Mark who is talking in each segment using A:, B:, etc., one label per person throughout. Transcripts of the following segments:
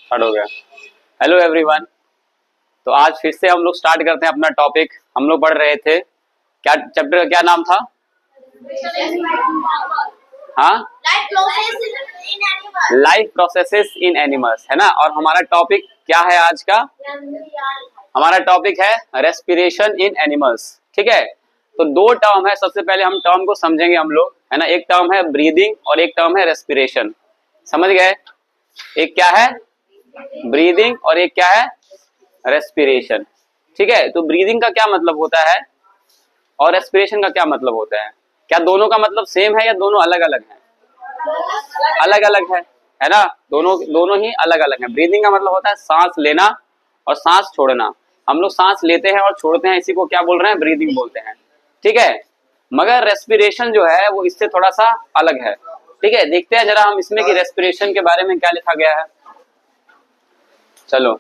A: Start हो गया। Hello everyone. तो आज फिर से हम लोग स्टार्ट करते हैं अपना टॉपिक। हम लोग पढ़ रहे थे, क्या चैप्टर का क्या नाम था? हाँ, लाइफ प्रोसेसेस इन एनिमल्स, है ना। और हमारा टॉपिक क्या है आज का? हमारा टॉपिक है रेस्पिरेशन इन एनिमल्स। ठीक है, तो दो टर्म है। सबसे पहले हम टर्म को समझेंगे हम लोग, है ना। एक टर्म है ब्रीदिंग और एक टर्म है रेस्पिरेशन। समझ गए? एक क्या है ब्रीदिंग और एक क्या है रेस्पिरेशन। ठीक है, तो ब्रीदिंग का क्या मतलब होता है और रेस्पिरेशन का क्या मतलब होता है? क्या दोनों का मतलब सेम है या दोनों अलग अलग है? अलग अलग है ना। दोनों ही अलग अलग है। ब्रीदिंग का मतलब होता है सांस लेना और सांस छोड़ना। हम लोग सांस लेते हैं और छोड़ते हैं, इसी को क्या बोल रहे हैं? ब्रीदिंग बोलते हैं। ठीक है, मगर रेस्पिरेशन जो है वो इससे थोड़ा सा अलग है। ठीक है, देखते हैं जरा हम इसमें कि रेस्पिरेशन के बारे में क्या लिखा गया है। चलो,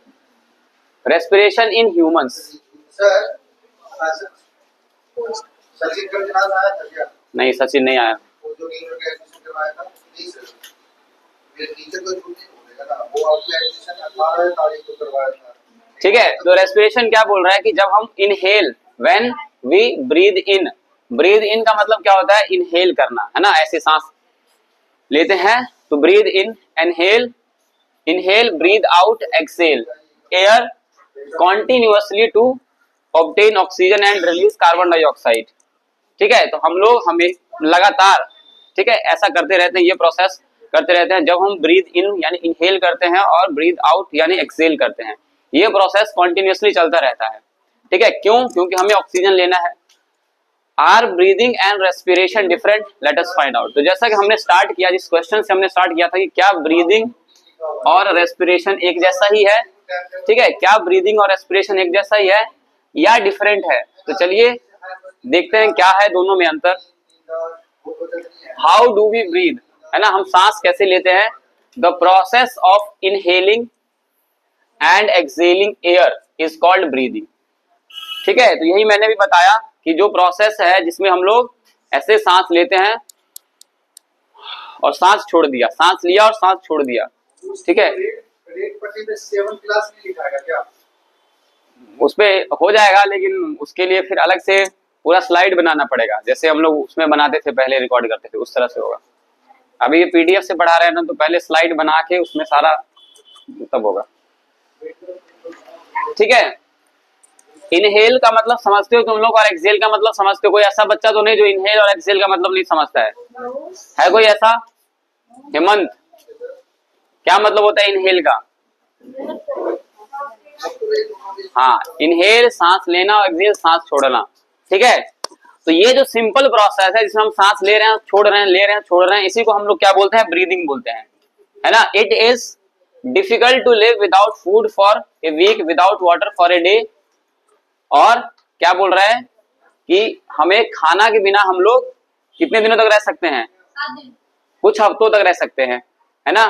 A: रेस्पिरेशन इन ह्यूमंस। नहीं, सचिन नहीं आया। ठीक है, तो रेस्पिरेशन क्या बोल रहा है कि जब हम inhale, when we breathe in, breathe in का मतलब क्या होता है? इनहेल करना, है ना। ऐसे सांस लेते हैं तो breathe in, inhale, inhale, breathe out, exhale air continuously to obtain oxygen and release carbon dioxide. ठीक है, तो हम लोग हमें लगातार, ठीक है, ऐसा करते रहते हैं, ये प्रोसेस करते रहते हैं। जब हम ब्रीद इन यानी इनहेल करते हैं और ब्रीद आउट यानी एक्सेल करते हैं, ये प्रोसेस कॉन्टिन्यूअसली चलता रहता है। ठीक है, क्यों? क्योंकि हमें ऑक्सीजन लेना है। Are breathing and respiration different? Let us find out. तो जैसा कि हमने स्टार्ट किया, जिस क्वेश्चन से हमने स्टार्ट किया था कि क्या ब्रीदिंग और रेस्पिरेशन एक जैसा ही है? ठीक है, क्या ब्रीदिंग और रेस्पिरेशन एक जैसा ही है या डिफरेंट है? तो चलिए देखते हैं क्या है दोनों में अंतर। हाउ डू वी ब्रीद, है ना, हम सांस कैसे लेते हैं? The process of inhaling and excelling air is called breathing. ठीक है, तो यही मैंने भी बताया कि जो प्रोसेस है जिसमें हम लोग ऐसे सांस लेते हैं और सांस छोड़ दिया, सांस लिया और सांस छोड़ दिया। ठीक है, उस पे हो जाएगा, लेकिन उसके लिए फिर अलग से पूरा स्लाइड बनाना पड़ेगा, जैसे हम लोग उसमें बनाते थे पहले, रिकॉर्ड करते थे, उस तरह से होगा। अभी ये पीडीएफ से पढ़ा रहे हैं ना, तो पहले स्लाइड बना के उसमें सारा तब होगा। ठीक है, इनहेल का मतलब समझते हो तुम लोग और एक्सेल का मतलब समझते हो? कोई ऐसा बच्चा तो नहीं जो इनहेल और एक्सेल का मतलब नहीं समझता है कोई ऐसा? हेमंत, क्या मतलब होता है इनहेल का? हाँ, इनहेल सांस लेना और एक्सेल सांस छोड़ना। ठीक है, तो ये जो सिंपल प्रोसेस है जिसमें हम सांस ले रहे हैं, छोड़ रहे हैं, ले रहे हैं, छोड़ रहे हैं, इसी को हम लोग क्या बोलते हैं? ब्रीदिंग बोलते हैं, है ना। It is difficult to live without food for a week, without water for a day. और क्या बोल रहा है कि हमें खाना के बिना हम लोग कितने दिनों तक रह सकते हैं? कुछ हफ्तों तक रह सकते हैं, है ना।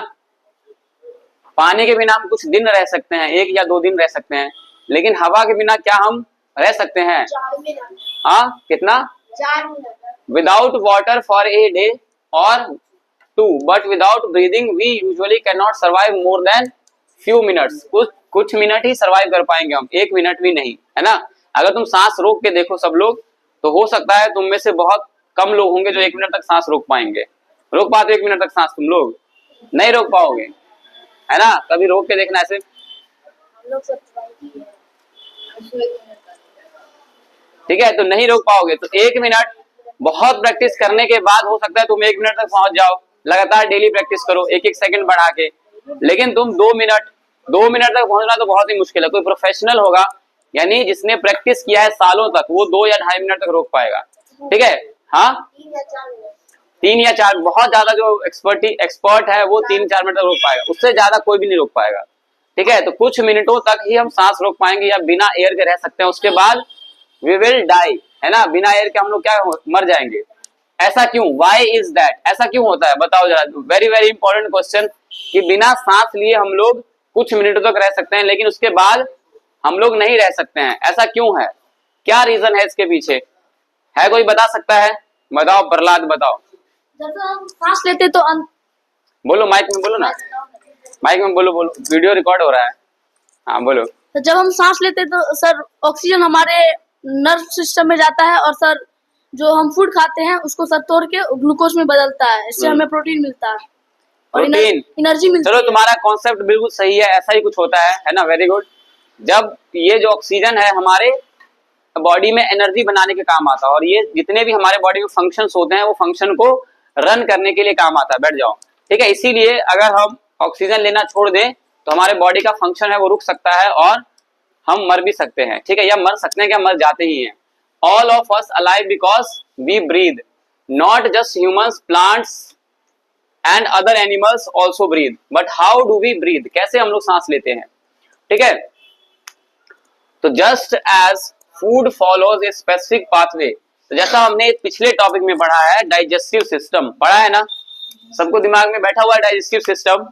A: पानी के बिना हम कुछ दिन रह सकते हैं, 1 या 2 दिन रह सकते हैं, लेकिन हवा के बिना क्या हम रह सकते हैं? हाँ, कितना?
B: 4 minute.
A: Without water for a day और 2, but without breathing we usually can not survive more than few minutes. कुछ मिनट ही सर्वाइव कर पाएंगे हम, 1 मिनट भी नहीं, है ना। अगर तुम सांस रोक के देखो सब लोग, तो हो सकता है तुम में से बहुत कम लोग होंगे जो 1 मिनट तक सांस रोक पाएंगे। रोक पाते 1 मिनट तक सांस? तुम लोग नहीं रोक पाओगे, है ना। कभी रोक के देखना ऐसे। ठीक है, तो नहीं रोक पाओगे। तो 1 मिनट बहुत प्रैक्टिस करने के बाद हो सकता है तुम 1 मिनट तक पहुंच जाओ। लगातार डेली प्रैक्टिस करो, 1-1 सेकंड बढ़ा के। लेकिन तुम 2 मिनट तक पहुंचना तो बहुत ही मुश्किल है। कोई प्रोफेशनल होगा, यानी जिसने प्रैक्टिस किया है सालों तक, वो 2 या 2.5 मिनट तक रोक पाएगा। ठीक है, हाँ, 3 या 4, बहुत ज्यादा जो एक्सपर्ट है वो 3-4 मिनट तक रोक पाएगा, उससे ज्यादा कोई भी नहीं रोक पाएगा। ठीक है, तो कुछ मिनटों तक ही हम सांस रोक पाएंगे या बिना एयर के रह सकते हैं, उसके बाद वी विल डाई, है ना। बिना एयर के हम लोग क्या मर जाएंगे। ऐसा क्यों? Why is that? ऐसा क्यों होता है बताओ जरा। वेरी वेरी इंपॉर्टेंट क्वेश्चन, कि बिना सांस लिए हम लोग कुछ मिनटों तक रह सकते हैं, लेकिन उसके बाद हम लोग नहीं रह सकते हैं। ऐसा क्यों है? क्या रीजन है इसके पीछे? है कोई बता सकता है? बताओ प्रहलाद, बताओ।
B: जब हम सांस लेते तो
A: बोलो, माइक में बोलो ना। माइक में बोलो बोलो, वीडियो रिकॉर्ड हो रहा है। हाँ बोलो।
B: तो जब हम सांस लेते हैं तो सर ऑक्सीजन हमारे नर्व सिस्टम में जाता है और सर जो हम फूड खाते हैं उसको सर तोड़ के ग्लूकोज में बदलता है, इससे हमें प्रोटीन मिलता है और एनर्जी मिलती है।
A: चलो तुम्हारा कॉन्सेप्ट बिल्कुल सही है, ऐसा ही कुछ होता है ना। Very good. जब ये जो ऑक्सीजन है हमारे बॉडी में एनर्जी बनाने के काम आता है, और ये जितने भी हमारे बॉडी में फंक्शंस होते हैं वो फंक्शन को रन करने के लिए काम आता है। बैठ जाओ, ठीक है। इसीलिए अगर हम ऑक्सीजन लेना छोड़ दें तो हमारे बॉडी का फंक्शन है वो रुक सकता है और हम मर भी सकते हैं, ठीक है। या मर सकते हैं क्या, मर जाते ही हैं। All of us alive because we breathe, not just humans, plants and other animals also breathe. But how do we breathe, कैसे हम लोग सांस लेते हैं, ठीक है। तो just as food follows a specific pathway, तो जैसा हमने पिछले टॉपिक में पढ़ा है डाइजेस्टिव सिस्टम, पढ़ा है ना, सबको दिमाग में बैठा हुआ है डाइजेस्टिव सिस्टम?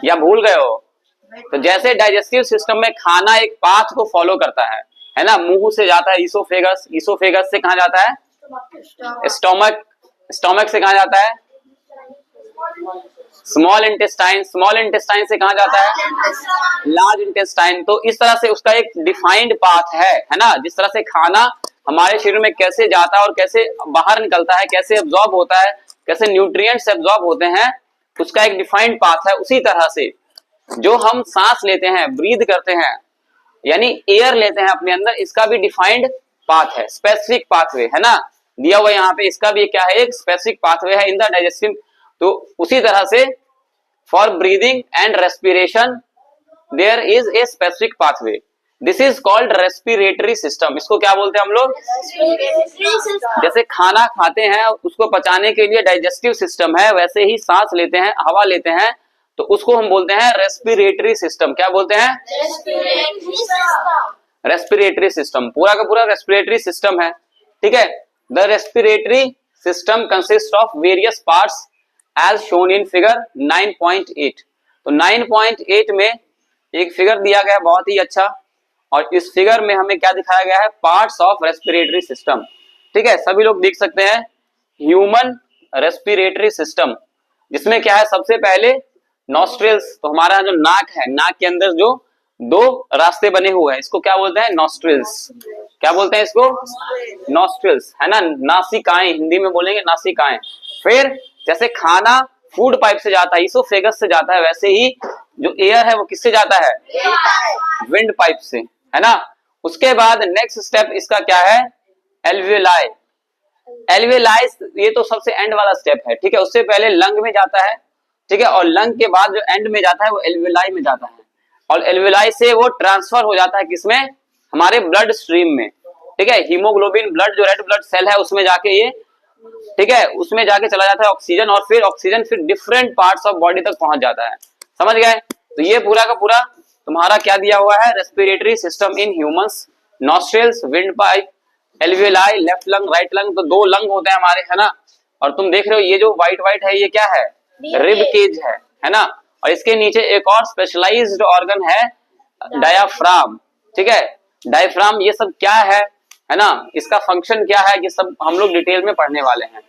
A: या भूल गए हो? तो जैसे डाइजेस्टिव सिस्टम में खाना एक पाथ को फॉलो करता है ना, मुंह से जाता है ईसोफेगस, ईसोफेगस से कहां जाता है, स्टोमक, स्टोमक से कहां जाता है, स्मॉल इंटेस्टाइन, स्मॉल इंटेस्टाइन से कहां जाता है, लार्ज इंटेस्टाइन। तो इस तरह से उसका एक डिफाइंड पाथ है ना, जिस तरह से खाना हमारे शरीर में कैसे जाता है और कैसे बाहर निकलता है, कैसे एब्जॉर्ब होता है, कैसे न्यूट्रिएंट्स एब्जॉर्ब होते हैं, उसका एक डिफाइंड पाथ है। उसी तरह से जो हम सांस लेते हैं, ब्रीद करते हैं, यानी एयर लेते हैं अपने अंदर, इसका भी डिफाइंड पाथ है, स्पेसिफिक पाथवे है ना, दिया हुआ यहाँ पे। इसका भी क्या है, एक स्पेसिफिक पाथवे है इन द डाइजेस्टिव। तो उसी तरह से for breathing and respiration there is a specific pathway, this is called respiratory system. इसको क्या बोलते हैं हम लोग, जैसे खाना खाते हैं उसको पचाने के लिए डाइजेस्टिव सिस्टम है, वैसे ही सांस लेते हैं, हवा लेते हैं, तो उसको हम बोलते हैं रेस्पिरेटरी सिस्टम। क्या बोलते हैं, रेस्पिरेटरी सिस्टम। पूरा का पूरा रेस्पिरेटरी सिस्टम है, ठीक है। The respiratory system consist of various parts as shown in figure 9.8। तो 9.8 में एक फिगर दिया गया है बहुत ही अच्छा, और इस फिगर में हमें क्या दिखाया गया है, पार्ट्स ऑफ रेस्पिरेटरी सिस्टम, ठीक है। सभी लोग देख सकते हैं ह्यूमन रेस्पिरेटरी सिस्टम, जिसमें क्या है, सबसे पहले नॉस्ट्रिल्स। तो हमारा जो नाक है, नाक के अंदर जो दो रास्ते बने हुए हैं, इसको क्या बोलते हैं, नॉस्ट्रिल्स। क्या बोलते हैं इसको, नॉस्ट्रिल्स, है ना, नासिकाएं, हिंदी में बोलेंगे नासिकाएं। फिर जैसे खाना फूड पाइप से जाता है, ईसोफेगस से जाता है, वैसे ही जो एयर है वो किससे जाता है, विंड पाइप से, है ना। उसके बाद नेक्स्ट स्टेप इसका क्या है, एल्वियोलाई। एल्वियोलाई ये तो सबसे एंड वाला स्टेप है, ठीक है। उससे पहले लंग में जाता है, ठीक है, और लंग के बाद जो एंड में जाता है वो एल्वियोलाई में जाता है, और एल्वियोलाई से वो ट्रांसफर हो जाता है किसमें, हमारे ब्लड स्ट्रीम में, ठीक है। हीमोग्लोबिन ब्लड जो रेड ब्लड सेल है उसमें जाके ये, ठीक है, उसमें जाके चला जाता है ऑक्सीजन, और फिर ऑक्सीजन फिर डिफरेंट पार्ट्स ऑफ बॉडी तक पहुंच जाता है। समझ गए। तो ये पूरा का पूरा तुम्हारा क्या दिया हुआ है, respiratory system in humans, nostrils, wind pipe, alveoli, left lung, right lung. तो दो लंग होते हैं हमारे, है ना। और तुम देख रहे हो ये जो व्हाइट व्हाइट है ये क्या है, रिब केज है ना। और इसके नीचे एक और स्पेशलाइज्ड ऑर्गन है, डायाफ्राम, ठीक है। डायफ्राम ये सब क्या है ना, इसका फंक्शन क्या है, ये सब हम लोग डिटेल में पढ़ने वाले हैं,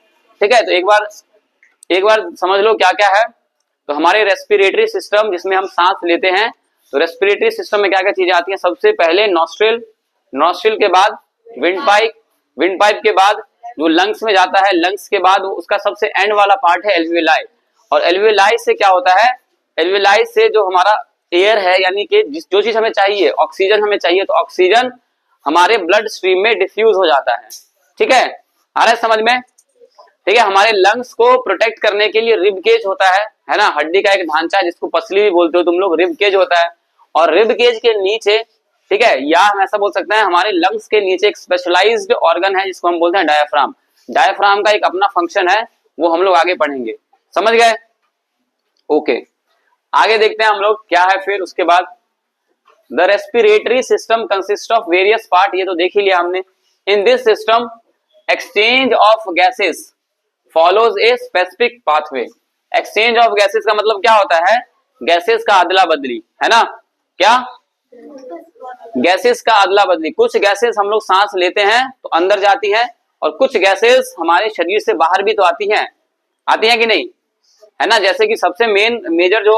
A: ठीक है। तो एक बार समझ लो क्या क्या है। तो हमारे रेस्पिरेटरी सिस्टम जिसमें हम सांस लेते हैं, तो रेस्पिरेटरी सिस्टम में क्या क्या चीजें आती हैं, सबसे पहले नॉस्ट्रिल, नॉस्ट्रिल के बाद विंड पाइप, विंड पाइप के बाद जो लंग्स में जाता है, लंग्स के बाद उसका सबसे एंड वाला पार्ट है एल्वियोलाई। और एल्वियोलाई से क्या होता है, एल्वियोलाई से जो हमारा एयर है, यानी कि जो चीज हमें चाहिए, ऑक्सीजन हमें चाहिए, तो ऑक्सीजन हमारे ब्लड स्ट्रीम में डिफ्यूज हो जाता है, ठीक है। आ रहा है समझ में, ठीक है। हमारे लंग्स को प्रोटेक्ट करने के लिए रिब केज होता है ना, हड्डी का एक ढांचा जिसको पसली भी बोलते हो तुम लोग, रिब केज होता है। और रिब केज के नीचे, ठीक है, या हम ऐसा बोल सकते हैं हमारे लंग्स के नीचे एक स्पेशलाइज्ड ऑर्गन है जिसको हम बोलते हैं डायाफ्राम। डायाफ्राम का एक अपना फंक्शन है, वो हम लोग आगे पढ़ेंगे, समझ गए। ओके, आगे देखते हैं हम लोग क्या है फिर उसके बाद। The respiratory system consist of various part, ये तो देख ही लिया हमने। In this system exchange of gases follows a specific pathway. Exchange of gases का मतलब क्या होता है, गैसेस का अदला बदली, है ना। क्या, गैसेस का अदला बदली। कुछ गैसेस हम लोग सांस लेते हैं तो अंदर जाती हैं, और कुछ गैसेस हमारे शरीर से बाहर भी तो आती हैं कि नहीं, है ना। जैसे कि सबसे मेजर जो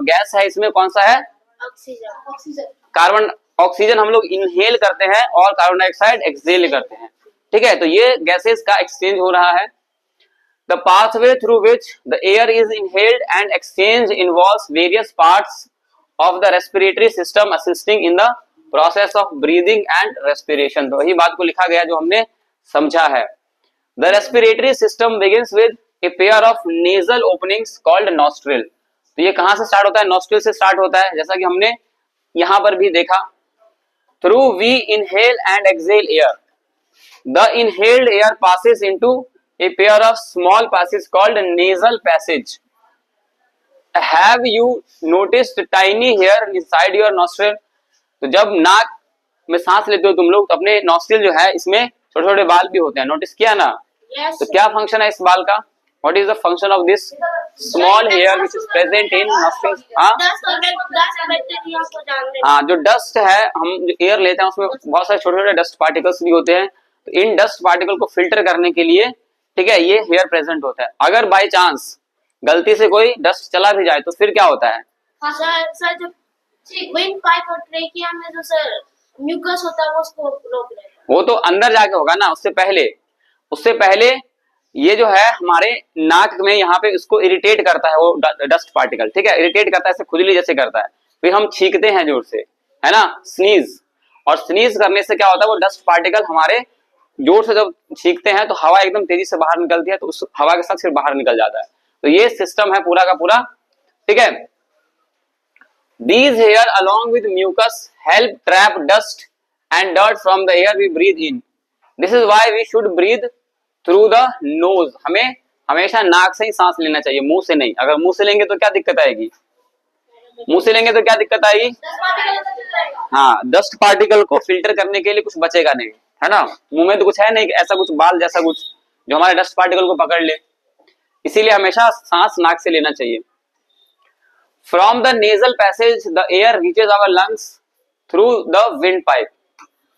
A: गैस है इसमें कौन सा है,
B: ऑक्सीजन।
A: कार्बन ऑक्सीजन हम लोग इनहेल करते हैं और कार्बन डाइऑक्साइड एक्सहेल करते हैं, ठीक है। तो ये गैसेस का एक्सचेंज हो रहा है। The pathway through which the air is inhaled and exchange involves various parts of the respiratory system assisting in the process of breathing and respiration. तो वही बात को लिखा गया जो हमने समझा है। The respiratory system begins with A pair of nasal openings called nostril. तो ये कहां से स्टार्ट होता है, नॉस्ट्रिल से स्टार्ट होता है, जैसा कि हमने यहां पर भी देखा। Through we inhale and exhale air, the inhaled air passes into a pair of small passage called nasal passage. Have you noticed tiny hair inside your nostril. तो जब नाक में सांस लेते हो तुम लोग तो अपने नॉस्ट्रिल जो है इसमें छोटे छोटे बाल भी होते हैं, नोटिस किया ना।
B: Yes.
A: तो क्या फंक्शन है इस बाल का, what is the function of this small hair which is present in nostrils. हाँ, जो डस्ट है, हम जो एयर लेते हैं उसमें बहुत सारे छोटे छोटे डस्ट पार्टिकल्स भी होते हैं। तो इन डस्ट पार्टिकल को फिल्टर करने के लिए, ठीक है, ये हेयर प्रेजेंट होता है। अगर बाई चांस गलती से कोई डस्ट चला भी जाए तो फिर क्या होता है,
B: हाँ सर, जब विंड पाइप और ट्रेकिया में जो सर म्यूकस होता है वो उसको रोक लेता है।
A: वो तो अंदर जाके होगा ना, उससे पहले ये जो है हमारे नाक में यहाँ पे इसको इरिटेट करता है वो डस्ट पार्टिकल, ठीक है, इरिटेट करता है, ऐसे खुजली जैसे करता है। फिर हम छींकते हैं जोर से, है ना, स्नीज। और स्नीज करने से क्या होता है, वो डस्ट पार्टिकल हमारे जोर से जब छींकते हैं तो हवा एकदम तेजी से बाहर निकलती है, तो उस हवा के साथ फिर बाहर निकल जाता है। तो ये सिस्टम है पूरा का पूरा, ठीक है। These hair along with mucus help trap dust and dirt from the air we breathe in. This is why we should breathe through the nose. हमें हमेशा नाक से ही सांस लेना चाहिए, मुंह से नहीं। अगर मुंह से लेंगे तो क्या दिक्कत आएगी, मुंह से लेंगे तो क्या दिक्कत आएगी, हाँ, डस्ट पार्टिकल को फिल्टर करने के लिए कुछ बचेगा नहीं, है ना। मुंह में तो कुछ है नहीं ऐसा कुछ बाल जैसा कुछ जो हमारे डस्ट पार्टिकल को पकड़ ले, इसीलिए हमेशा सांस नाक से लेना चाहिए। From the nasal passage, the air reaches our lungs through the windpipe.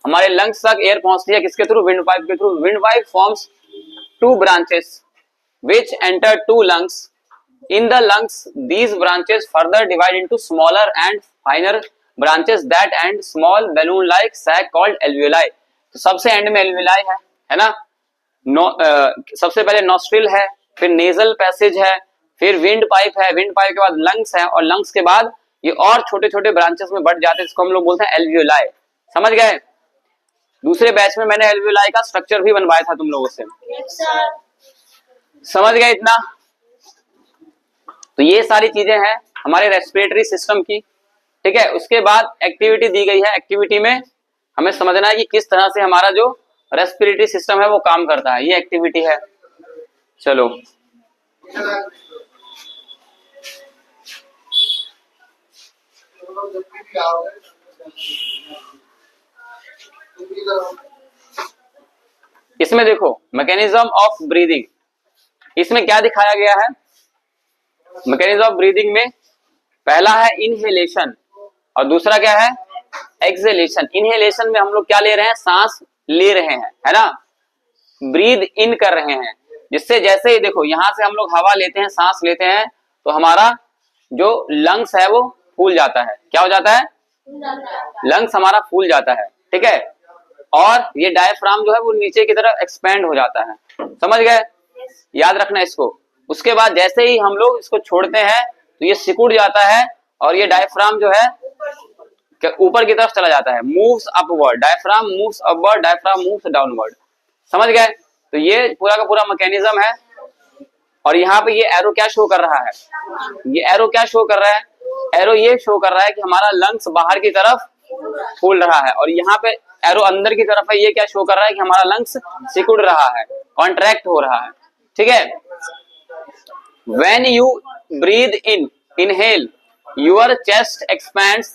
A: हमारे lungs तक air पहुंचती है किसके थ्रू, windpipe के through. Windpipe forms two branches which enter two lungs. In the lungs, these branches further divide into smaller and finer branches that end small balloon-like sac called alveoli. तो सबसे and में alveoli है ना। सबसे पहले nostril है, फिर nasal passage है, फिर विंड पाइप है, विंड पाइप के बाद लंग्स है, और लंग्स के बाद ये और छोटे छोटे ब्रांचेस में बढ़ जाते हैं, इसको हम लोग बोलते हैं एल्वियोलाई। समझ गए। दूसरे बैच में मैंने एल्वियोलाई का स्ट्रक्चर भी बनवाया था तुम लोगों से, समझ गए इतना। तो ये सारी चीजें हैं हमारे रेस्पिरेटरी सिस्टम की, ठीक है। उसके बाद एक्टिविटी दी गई है, एक्टिविटी में हमें समझना है कि किस तरह से हमारा जो रेस्पिरेटरी सिस्टम है वो काम करता है, ये एक्टिविटी है। चलो इसमें देखो मैकेनिज्म ऑफ ब्रीदिंग, इसमें क्या दिखाया गया है। मैकेनिज्म ऑफ ब्रीदिंग में पहला है इनहेलेशन और दूसरा क्या है, एक्सहेलेशन। इनहेलेशन में हम लोग क्या ले रहे हैं, सांस ले रहे हैं, है ना, ब्रीद इन कर रहे हैं, जिससे जैसे ही देखो यहां से हम लोग हवा लेते हैं, सांस लेते हैं, तो हमारा जो लंग्स है वो फूल जाता है। क्या हो जाता है, लंग्स हमारा फूल जाता है, ठीक है। और ये डायफ्राम जो है वो नीचे की तरफ एक्सपेंड हो जाता है, समझ गए, याद रखना इसको। उसके बाद जैसे ही हम लोग इसको छोड़ते हैं तो ये सिकुड़ जाता है और ये डायफ्राम जो है ऊपर की तरफ चला जाता है, moves upward, diaphragm moves upward, diaphragm moves downward, समझ गए। तो ये पूरा का पूरा मैकेनिज्म है। और यहाँ पे ये एरो क्या शो कर रहा है, ये एरो क्या शो कर रहा है, एरो ये शो कर रहा है कि हमारा लंग्स बाहर की तरफ फूल रहा है, और यहाँ पे एरो अंदर की तरफ है, ये क्या शो कर रहा है कि हमारा लंग्स सिकुड़ रहा है, कॉन्ट्रैक्ट हो रहा है, ठीक है। When you breathe in, inhale, your chest expands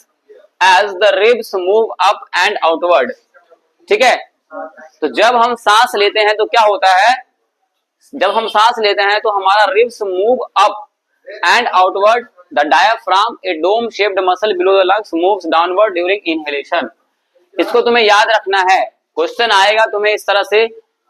A: as the ribs move up and outward, ठीक है। तो जब हम सांस लेते हैं तो क्या होता है, जब हम सांस लेते हैं तो हमारा ribs move up and outward, the diaphragm a dome shaped muscle below the lungs moves downward during inhalation. इसको तुम्हें याद रखना है, क्वेश्चन आएगा तुम्हें इस तरह से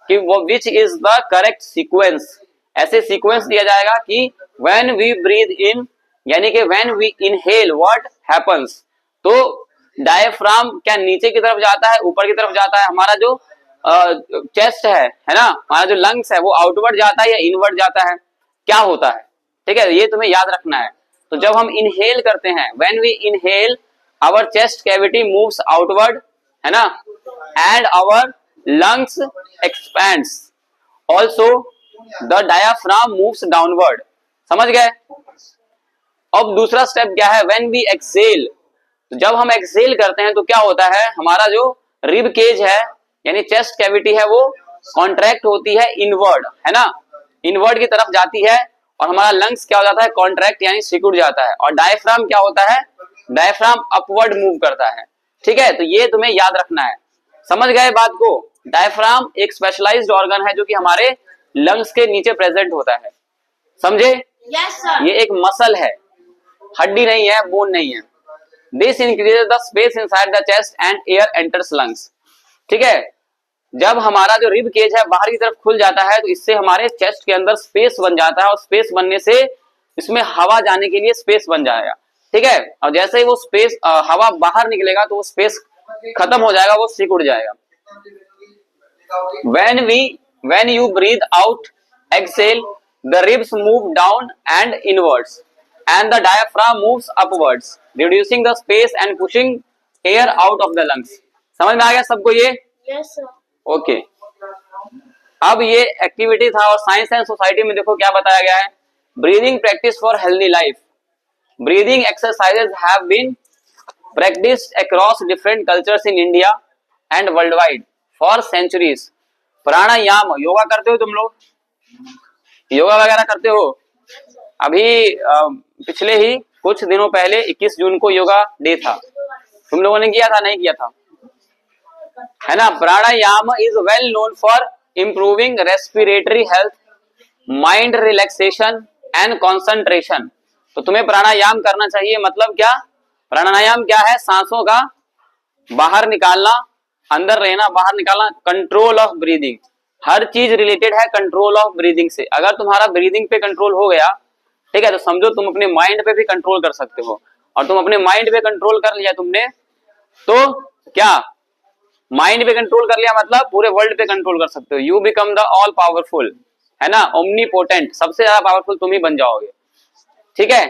A: कि वो which is the correct sequence ऐसे सीक्वेंस दिया जाएगा कि व्हेन वी ब्रीथ इन, यानी कि when we inhale what happens, तो डायफ्राम क्या नीचे की तरफ जाता है, ऊपर की तरफ जाता है, हमारा जो चेस्ट है ना, हमारा जो लंग्स है वो आउटवर्ड जाता है या इनवर्ड जाता है, क्या होता है, ठीक है, ये तुम्हें याद रखना है। तो जब हम इनहेल करते हैं, when we inhale our chest cavity moves outward, है ना, and our lungs expands, also the diaphragm moves downward. समझ गए? अब दूसरा स्टेप क्या है, व्हेन वी एक्सेल, तो जब हम एक्सेल करते हैं तो क्या होता है, हमारा जो रिब केज है यानी चेस्ट कैविटी है वो कॉन्ट्रैक्ट होती है इनवर्ड, है ना, इनवर्ड की तरफ जाती है, और हमारा लंग्स क्या हो जाता है, कॉन्ट्रैक्ट यानी सिकुड़ जाता है, और डायफ्राम क्या होता है, डायफ्राम अपवर्ड मूव करता है। ठीक है, तो ये तुम्हें याद रखना है। समझ गए बात को? डायफ्राम एक स्पेशलाइज्ड ऑर्गन है जो कि हमारे लंग्स के नीचे प्रेजेंट होता है। समझे?
B: Yes sir.
A: ये एक मसल है, हड्डी नहीं है, बोन नहीं है। This increases the space inside the chest and air enters lungs. ठीक है, जब हमारा जो रिब केज है बाहर की तरफ खुल जाता है तो इससे हमारे चेस्ट के अंदर स्पेस बन जाता है, और स्पेस बनने से इसमें हवा जाने के लिए स्पेस बन जाएगा। ठीक है, और जैसे ही वो स्पेस हवा बाहर निकलेगा तो वो स्पेस खत्म हो जाएगा, वो सिकुड़ जाएगा। when you breathe out, exhale, the ribs move down and inwards and the diaphragm moves upwards, reducing the space and pushing air out of the lungs. समझ में आ गया सबको ये?
B: Yes sir.
A: ओके, अब ये एक्टिविटी था, और साइंस एंड सोसाइटी में देखो क्या बताया गया है, breathing practice for healthy life. Breathing exercises have been practiced across different cultures in India and worldwide for centuries. प्राणायाम, योगा करते हो तुम लोग? योगा वगैरह करते हो? अभी पिछले ही कुछ दिनों पहले 21 जून को योगा डे था, तुम लोगों ने किया था नहीं किया था, है ना? Pranayama is well known for improving respiratory health, mind relaxation and concentration. तो तुम्हें प्राणायाम करना चाहिए। मतलब क्या? प्राणायाम क्या है? सांसों का बाहर निकालना, अंदर रहना, बाहर निकालना, कंट्रोल ऑफ ब्रीदिंग। हर चीज रिलेटेड है कंट्रोल ऑफ ब्रीदिंग से। अगर तुम्हारा ब्रीदिंग पे कंट्रोल हो गया, ठीक है, तो समझो तुम अपने माइंड पे भी कंट्रोल कर सकते हो, और तुम अपने माइंड पे कंट्रोल कर लिया तुमने, तो क्या माइंड पे कंट्रोल कर लिया मतलब पूरे वर्ल्ड पे कंट्रोल कर सकते हो। You become the all powerful, है ना, ओमनीपोटेंट, सबसे ज्यादा पावरफुल तुम ही बन जाओगे। ठीक है,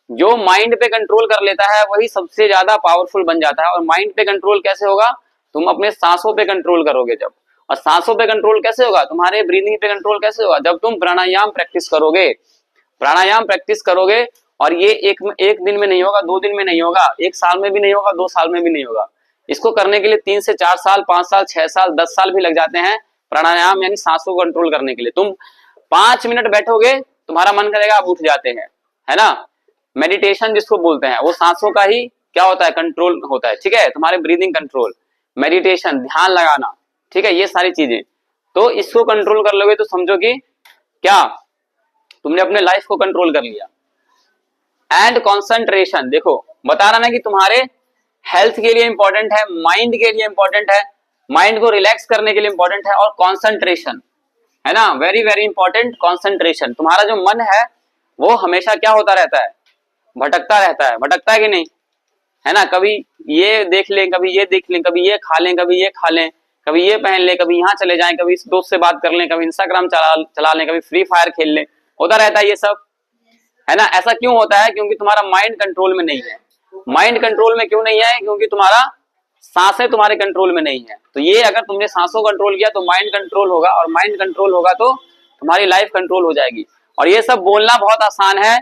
A: जो माइंड पे कंट्रोल कर लेता है वही सबसे ज्यादा पावरफुल बन जाता है। और माइंड पे कंट्रोल कैसे होगा? तुम अपने सांसों पे कंट्रोल करोगे जब। और सांसों पे कंट्रोल कैसे होगा? तुम्हारे ब्रीदिंग पे कंट्रोल कैसे होगा? जब तुम प्राणायाम प्रैक्टिस करोगे। प्राणायाम प्रैक्टिस करोगे, और ये एक दिन में नहीं होगा, 2 दिन में नहीं होगा, 1 साल में भी नहीं होगा, 2 साल में भी नहीं होगा। इसको करने के लिए 3 से 4 साल, 5 साल, 6 साल, 10 साल भी लग जाते हैं प्राणायाम यानी सांसों को कंट्रोल करने के लिए। तुम 5 मिनट बैठोगे, तुम्हारा मन करेगा आप उठ जाते हैं, है ना। मेडिटेशन जिसको बोलते हैं वो सांसों का ही क्या होता है? कंट्रोल होता है। ठीक है, तुम्हारे ब्रीदिंग कंट्रोल, मेडिटेशन, ध्यान लगाना, ठीक है, ये सारी चीजें। तो इसको कंट्रोल कर लोगे तो समझो कि क्या तुमने अपने लाइफ को कंट्रोल कर लिया। एंड कॉन्सेंट्रेशन, देखो बता रहा ना कि तुम्हारे हेल्थ के लिए इंपॉर्टेंट है, माइंड के लिए इंपॉर्टेंट है, माइंड को रिलैक्स करने के लिए इंपॉर्टेंट है, और कॉन्सेंट्रेशन, है ना, वेरी वेरी इंपॉर्टेंट कॉन्सेंट्रेशन। तुम्हारा जो मन है वो हमेशा क्या होता रहता है? भटकता रहता है। भटकता है कि नहीं? है ना, कभी ये देख लें, कभी ये देख लें, कभी ये खा लें, कभी ये खा लें, कभी ये पहन लें, कभी यहाँ चले जाएं, कभी इस दोस्त से बात कर लें, कभी इंस्टाग्राम चला लें, कभी फ्री फायर खेल लें, होता रहता है ये सब, है ना। ऐसा क्यों होता है? क्योंकि तुम्हारा माइंड कंट्रोल में नहीं है। माइंड कंट्रोल में क्यों नहीं है? क्योंकि तुम्हारा सांसें तुम्हारे कंट्रोल में नहीं है। तो ये अगर तुमने सांसों कंट्रोल किया तो माइंड कंट्रोल होगा, और माइंड कंट्रोल होगा तो तुम्हारी लाइफ कंट्रोल हो जाएगी। और ये सब बोलना बहुत आसान है,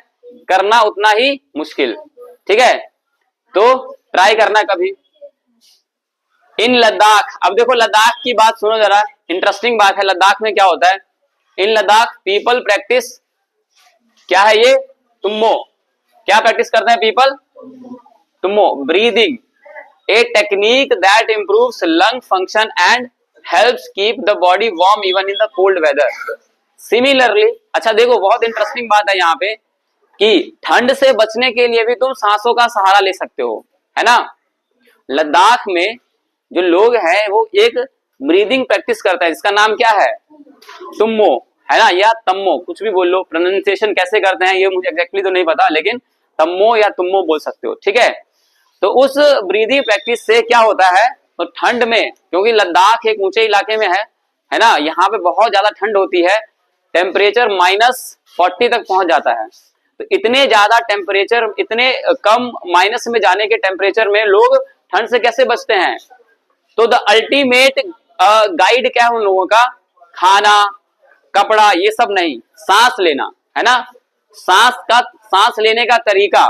A: करना उतना ही मुश्किल। ठीक है, तो ट्राई करना कभी। इन लद्दाख, अब देखो लद्दाख की बात सुनो जरा, इंटरेस्टिंग बात है। लद्दाख में क्या होता है? इन लद्दाख पीपल प्रैक्टिस, क्या है ये? तुम्मो। क्या प्रैक्टिस करते हैं people? Tummo, breathing, a technique that improves lung function and helps keep the body warm even in the cold weather. Similarly, अच्छा देखो बहुत इंटरेस्टिंग बात है यहाँ पे कि ठंड से बचने के लिए भी तुम सांसों का सहारा ले सकते हो, है ना। लद्दाख में जो लोग हैं वो एक ब्रीदिंग प्रैक्टिस करता है जिसका नाम क्या है? तुम्मो, है ना, या तम्मो, कुछ भी बोल लो, प्रोनाउंसिएशन कैसे करते हैं ये मुझे एग्जैक्टली तो नहीं पता, लेकिन तम्मो या तुम्मो बोल सकते हो, ठीक है। तो उस ब्रीदिंग प्रैक्टिस से क्या होता है, तो ठंड में, क्योंकि लद्दाख एक ऊंचे इलाके में है ना, यहाँ पे बहुत ज्यादा ठंड होती है, टेम्परेचर -40 तक पहुंच जाता है। तो इतने ज्यादा टेम्परेचर, इतने कम माइनस में जाने के टेम्परेचर में लोग ठंड से कैसे बचते हैं? तो द अल्टीमेट गाइड क्या है उन लोगों का? खाना, कपड़ा, ये सब नहीं, सांस लेना, है ना। सांस लेने का तरीका,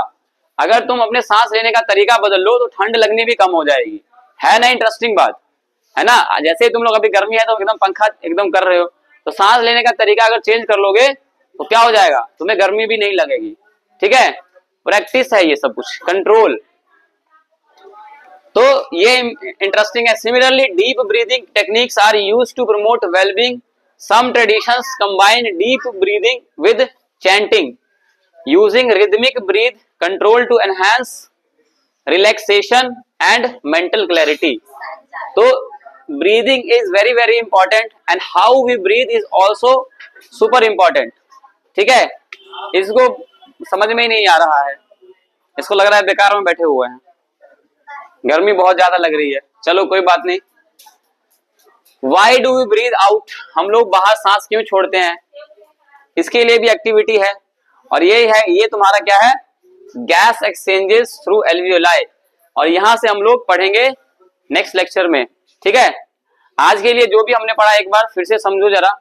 A: अगर तुम अपने सांस लेने का तरीका बदल लो तो ठंड लगनी भी कम हो जाएगी, है ना। इंटरेस्टिंग बात है ना। जैसे तुम लोग अभी गर्मी है तो एकदम पंखा एकदम कर रहे हो, तो सांस लेने का तरीका अगर चेंज कर लोगे तो क्या हो जाएगा, तुम्हें गर्मी भी नहीं लगेगी, ठीक है। प्रैक्टिस है ये सब कुछ, कंट्रोल। तो ये इंटरेस्टिंग है। Similarly deep breathing techniques are used to promote wellbeing. Some traditions combine deep breathing with chanting using rhythmic breath control to enhance relaxation and mental clarity. तो breathing is very very important and how we breathe is also super important, ठीक है। इसको समझ में ही नहीं आ रहा है, इसको लग रहा है बेकार में बैठे हुए हैं, गर्मी बहुत ज्यादा लग रही है। चलो कोई बात नहीं। Why do we breathe out, हम लोग बाहर सांस क्यों छोड़ते हैं? इसके लिए भी एक्टिविटी है, और ये है, ये तुम्हारा क्या है, गैस एक्सचेंजेस थ्रू एल्वियोलाई, और यहां से हम लोग पढ़ेंगे नेक्स्ट लेक्चर में, ठीक है। आज के लिए जो भी हमने पढ़ा एक बार फिर से समझो जरा।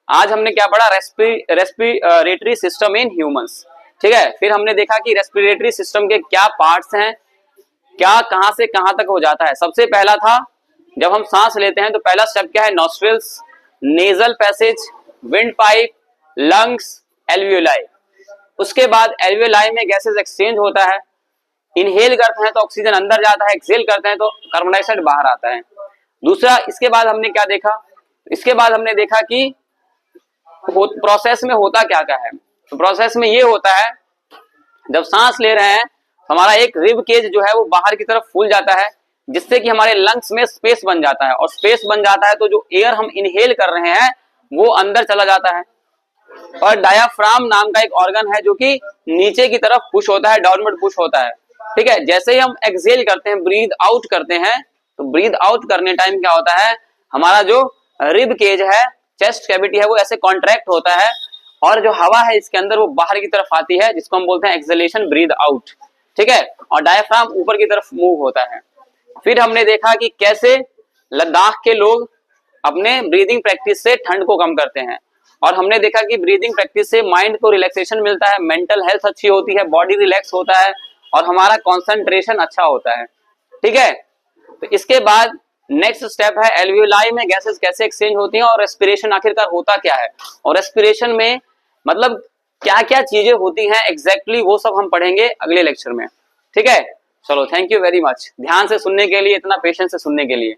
A: आज हमने क्या पढ़ा, रेस्पिरेटरी सिस्टम इन ह्यूमंस, ठीक है। फिर हमने देखा कि रेस्पिरेटरी सिस्टम के क्या पार्ट्स हैं, क्या कहां से कहां तक हो जाता है। सबसे पहला था, जब हम सांस लेते हैं तो पहला स्टेप क्या है, nostrils, nasal passage, wind pipe, lungs, alveoli. उसके बाद एल्वियोलाई में गैसेस एक्सचेंज होता है, इनहेल करते हैं तो ऑक्सीजन अंदर जाता है, एक्सहेल करते हैं तो कार्बन डाइऑक्साइड बाहर आता है। दूसरा, इसके बाद हमने क्या देखा, इसके बाद हमने देखा कि प्रोसेस में होता क्या क्या है। तो प्रोसेस में ये होता है, जब सांस ले रहे हैं हमारा एक रिब केज जो है वो बाहर की तरफ फूल जाता है, जिससे कि हमारे लंग्स में स्पेस बन जाता है, और स्पेस बन जाता है तो जो एयर हम इनहेल कर रहे हैं वो अंदर चला जाता है। और डायाफ्राम नाम का एक ऑर्गन है जो कि नीचे की तरफ पुश होता है, डाउनवर्ड पुश होता है, ठीक है। जैसे ही हम एक्सहेल करते हैं, ब्रीथ आउट करते हैं, तो ब्रीथ आउट करने टाइम क्या होता है, हमारा जो रिब केज है, चेस्ट कैविटी है, वो ऐसे कॉन्ट्रैक्ट होता है, और जो हवा है इसके अंदर वो बाहर की तरफ आती है, जिसको हम बोलते हैं एक्सहेलेशन, ब्रीथ आउट, ठीक है। और डायफ्राम ऊपर की तरफ मूव होता है। फिर हमने देखा कि कैसे लद्दाख के लोग अपने ब्रीदिंग प्रैक्टिस से ठंड को कम करते हैं, और हमने देखा कि ब्रीदिंग प्रैक्टिस से माइंड को रिलैक्सेशन मिलता है, मेंटल हेल्थ अच्छी होती है, बॉडी रिलैक्स होता है, और हमारा कंसंट्रेशन अच्छा होता है, ठीक है। तो इसके बाद नेक्स्ट स्टेप है एल्वियोलाई में गैसेस कैसे एक्सचेंज होती हैं, और रेस्पिरेशन आखिरकार होता क्या है, और रेस्पिरेशन में मतलब क्या क्या चीजें होती हैं एग्जैक्टली, वो सब हम पढ़ेंगे अगले लेक्चर में, ठीक है। चलो, थैंक यू वेरी मच ध्यान से सुनने के लिए, इतना पेशेंस से सुनने के लिए।